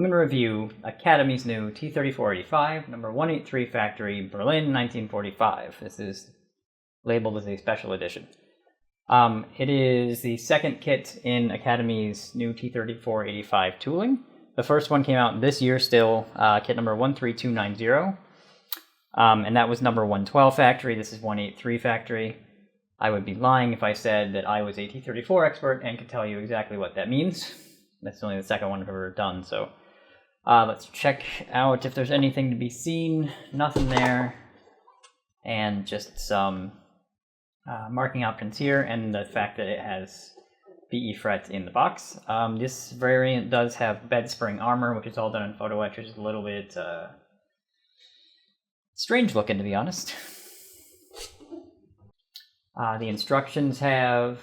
I'm going to review Academy's new T-34-85, number 183 factory, Berlin, 1945. This is labeled as a special edition. It is the second kit in Academy's new T-34-85 tooling. The first one came out this year still, kit number 13290. And that was number 112 factory. This is 183 factory. I would be lying if I said that I was a T-34 expert and could tell you exactly what that means. That's only the second one I've ever done, so let's check out if there's anything to be seen. Nothing there. And just some marking options here, and the fact that it has BE fret in the box. This variant does have bed spring armor, which is all done in photo etch, which is a little bit strange looking, to be honest. The instructions have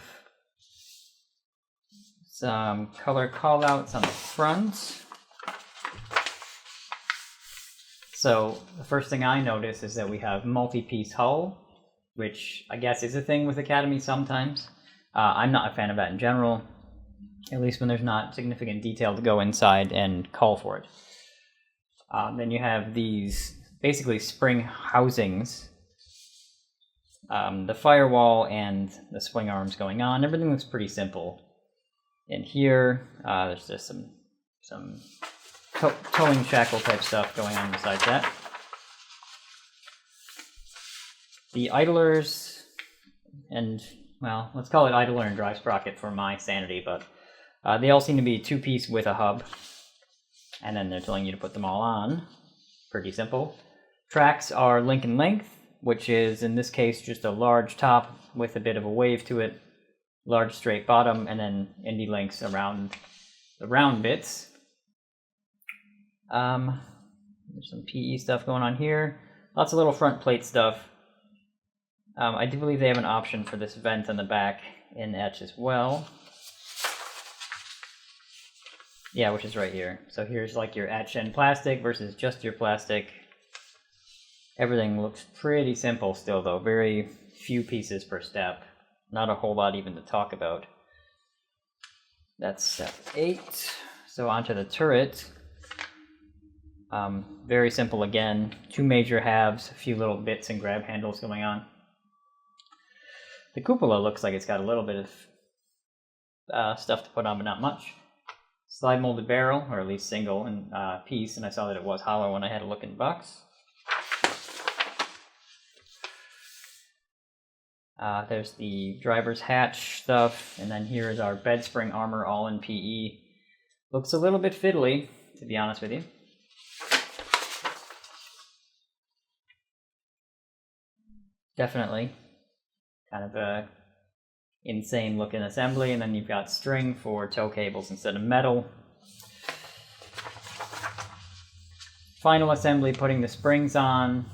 some color callouts on the front. So the first thing I notice is that we have multi-piece hull, which I guess is a thing with Academy sometimes. I'm not a fan of that in general, at least when there's not significant detail to go inside and call for it. Then you have these basically spring housings, the firewall and the swing arms going on. Everything looks pretty simple. In here, there's just some towing shackle type stuff going on besides that. The idlers, and well, let's call it idler and drive sprocket for my sanity, but they all seem to be two-piece with a hub, and then they're telling you to put them all on. Pretty simple. Tracks are link and length, which is in this case just a large top with a bit of a wave to it, large straight bottom, and then indie links around the round bits. There's some PE stuff going on here. Lots of little front plate stuff. I do believe they have an option for this vent on the back in etch as well. Yeah, which is right here. So here's like your etch and plastic versus just your plastic. Everything looks pretty simple still though. Very few pieces per step. Not a whole lot even to talk about. That's step 8. So onto the turret. Very simple again. 2 major halves, a few little bits and grab handles going on. The cupola looks like it's got a little bit of stuff to put on, but not much. Slide molded barrel, or at least single in piece, and I saw that it was hollow when I had a look in the box. There's the driver's hatch stuff, and then here is our bed spring armor all in PE. Looks a little bit fiddly, to be honest with you. Definitely. Kind of a insane looking assembly, and then you've got string for tow cables instead of metal. Final assembly, putting the springs on,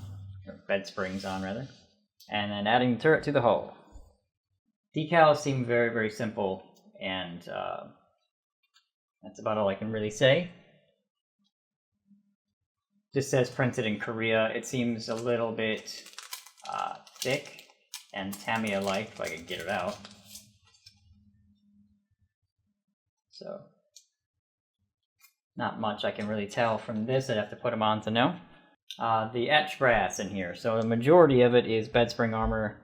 or bed springs on rather, and then adding the turret to the hull. Decals seem very, very simple, and that's about all I can really say. Just says printed in Korea. It seems a little bit thick and Tamiya-like, if I could get it out. So, not much I can really tell from this. I'd have to put them on to know. The etch brass in here. So the majority of it is bed spring armor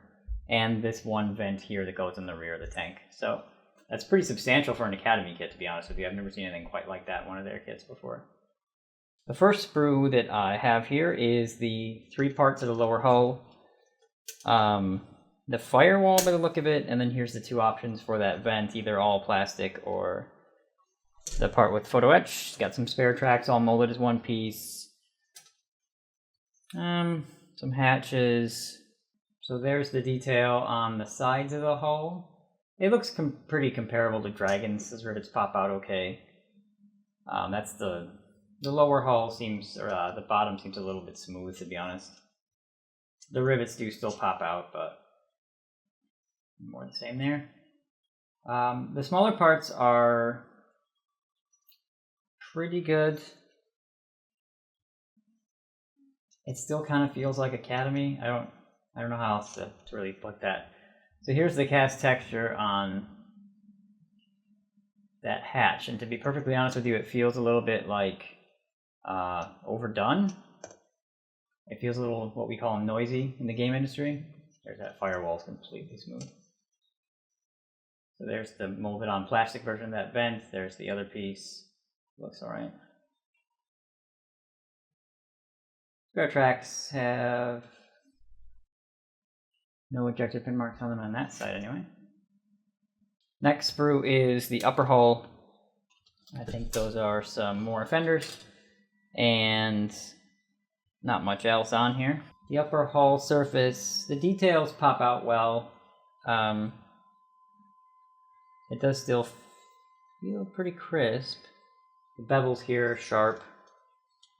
and this one vent here that goes in the rear of the tank. So that's pretty substantial for an Academy kit, to be honest with you. I've never seen anything quite like that in one of their kits before. The first sprue that I have here is the 3 parts of the lower hull. The firewall by the look of it, and then here's the 2 options for that vent, either all plastic or the part with photo etch. It's got some spare tracks all molded as one piece. Some hatches. So there's the detail on the sides of the hull. It looks pretty comparable to Dragon's. Those rivets pop out okay. That's the lower hull seems, or the bottom seems a little bit smooth, to be honest. The rivets do still pop out, but more the same there. The smaller parts are pretty good. It still kind of feels like Academy. I don't know how else to really put that. So here's the cast texture on that hatch. And to be perfectly honest with you, it feels a little bit like overdone. It feels a little what we call noisy in the game industry. There's that firewall, is completely smooth. So there's the molded on plastic version of that vent. There's the other piece. Looks alright. Spare tracks have no ejector pin marks on them on that side anyway. Next sprue is the upper hull. I think those are some more fenders and not much else on here. The upper hull surface, the details pop out well. It does still feel pretty crisp. The bevels here are sharp.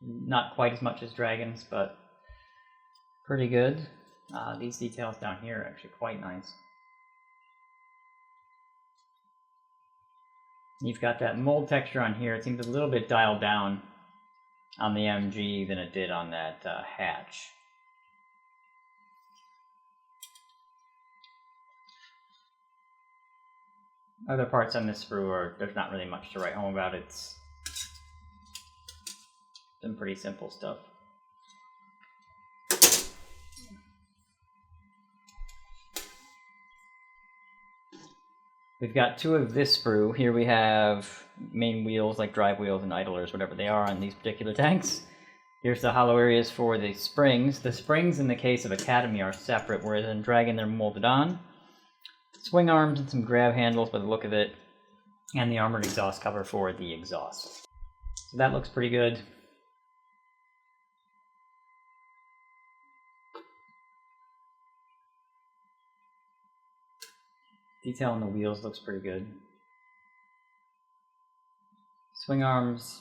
Not quite as much as Dragon's, but pretty good. These details down here are actually quite nice. You've got that mold texture on here. It seems a little bit dialed down on the MG than it did on that hatch. Other parts on this sprue are, there's not really much to write home about. It's some pretty simple stuff. We've got two of this sprue. Here we have main wheels, like drive wheels and idlers, whatever they are on these particular tanks. Here's the hollow areas for the springs. The springs in the case of Academy are separate, whereas in Dragon they're molded on. Swing arms and some grab handles by the look of it, and the armored exhaust cover for the exhaust. So that looks pretty good. Detail on the wheels looks pretty good. Swing arms,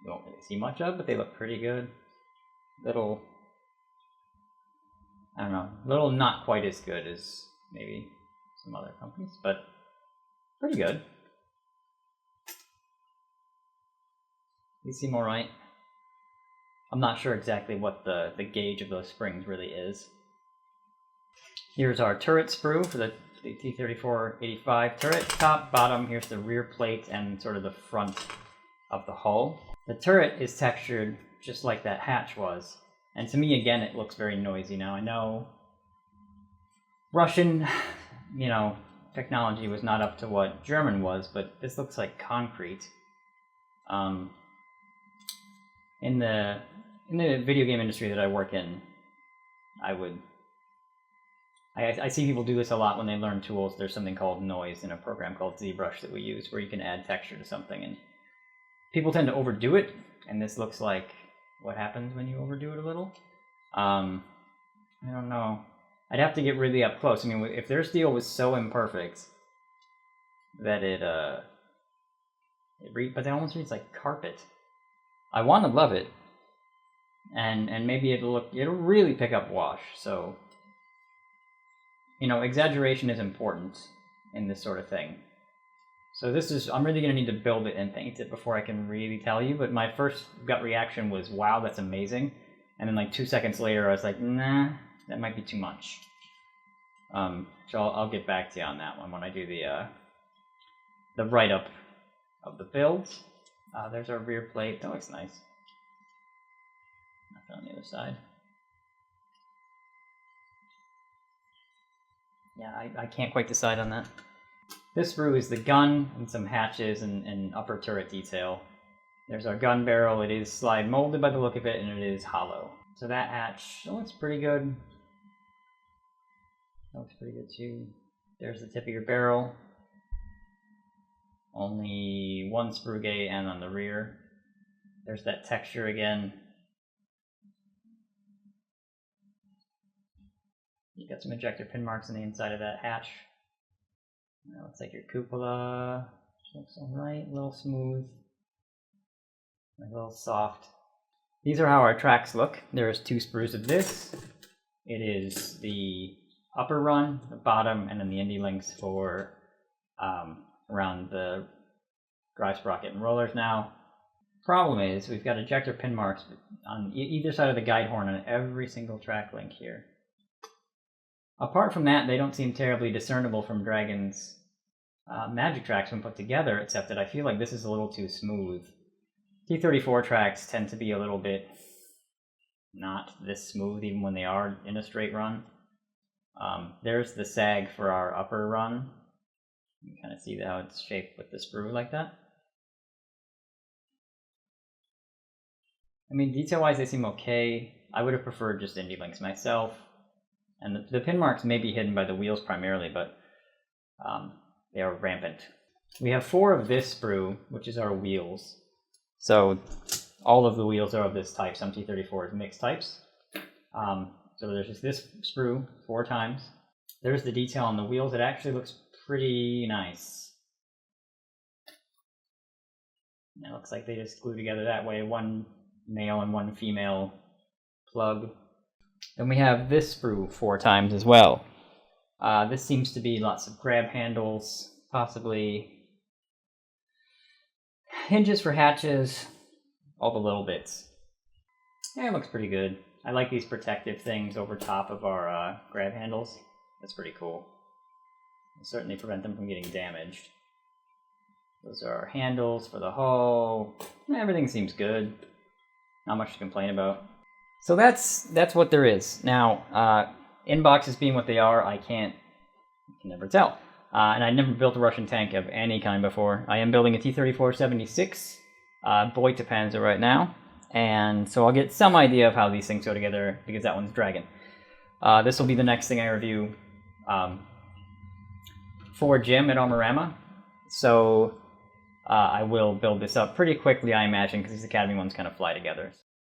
you don't really see much of, but they look pretty good. Little, I don't know, little not quite as good as maybe some other companies, but pretty good. These seem alright. I'm not sure exactly what the gauge of those springs really is. Here's our turret sprue for the T-34 85 turret. Top, bottom, here's the rear plate and sort of the front of the hull. The turret is textured just like that hatch was. And to me, again, it looks very noisy. Now, I know Russian, technology was not up to what German was, but this looks like concrete. In the video game industry that I work in, I see people do this a lot when they learn tools. There's something called noise in a program called ZBrush that we use where you can add texture to something, and people tend to overdo it, and this looks like what happens when you overdo it a little. I don't know. I'd have to get really up close. I mean, if their steel was so imperfect that but it almost reads like carpet. I want to love it, and maybe it'll really pick up wash, so exaggeration is important in this sort of thing. So I'm really going to need to build it and paint it before I can really tell you, but my first gut reaction was, wow, that's amazing. And then like 2 seconds later, I was like, nah, that might be too much. So I'll get back to you on that one when I do the write-up of the build. There's our rear plate. That looks nice. Nothing on the other side. Yeah, I can't quite decide on that. This sprue is the gun and some hatches and upper turret detail. There's our gun barrel. It is slide molded by the look of it, and it is hollow. So that hatch looks pretty good. That looks pretty good too. There's the tip of your barrel. Only one sprue gate and on the rear. There's that texture again. You got some ejector pin marks on the inside of that hatch. Looks like your cupola looks alright, a little smooth, a little soft. These are how our tracks look. There's two sprues of this. It is the upper run, the bottom, and then the indie links for around the drive sprocket and rollers now. Problem is, we've got ejector pin marks on either side of the guide horn on every single track link here. Apart from that, they don't seem terribly discernible from Dragon's magic tracks when put together, except that I feel like this is a little too smooth. T-34 tracks tend to be a little bit not this smooth even when they are in a straight run. There's the sag for our upper run. You can kind of see how it's shaped with the sprue like that. I mean, detail-wise, they seem okay. I would have preferred just indie links myself. And the pin marks may be hidden by the wheels primarily, but they are rampant. We have 4 of this sprue, which is our wheels. So all of the wheels are of this type. Some T-34s mixed types. So there's just this sprue 4 times. There's the detail on the wheels. It actually looks pretty nice. It looks like they just glue together that way. 1 male and 1 female plug. Then we have this sprue 4 times as well. This seems to be lots of grab handles, possibly hinges for hatches, all the little bits. Yeah, it looks pretty good. I like these protective things over top of our grab handles. That's pretty cool. It'll certainly prevent them from getting damaged. Those are our handles for the hull. Everything seems good. Not much to complain about. So that's what there is. Now, inboxes being what they are, I can never tell. And I never built a Russian tank of any kind before. I am building a T-34-76 Boy Panzer right now. And so I'll get some idea of how these things go together, because that one's Dragon. This will be the next thing I review for Jim at Armorama. So I will build this up pretty quickly, I imagine, because these Academy ones kind of fly together.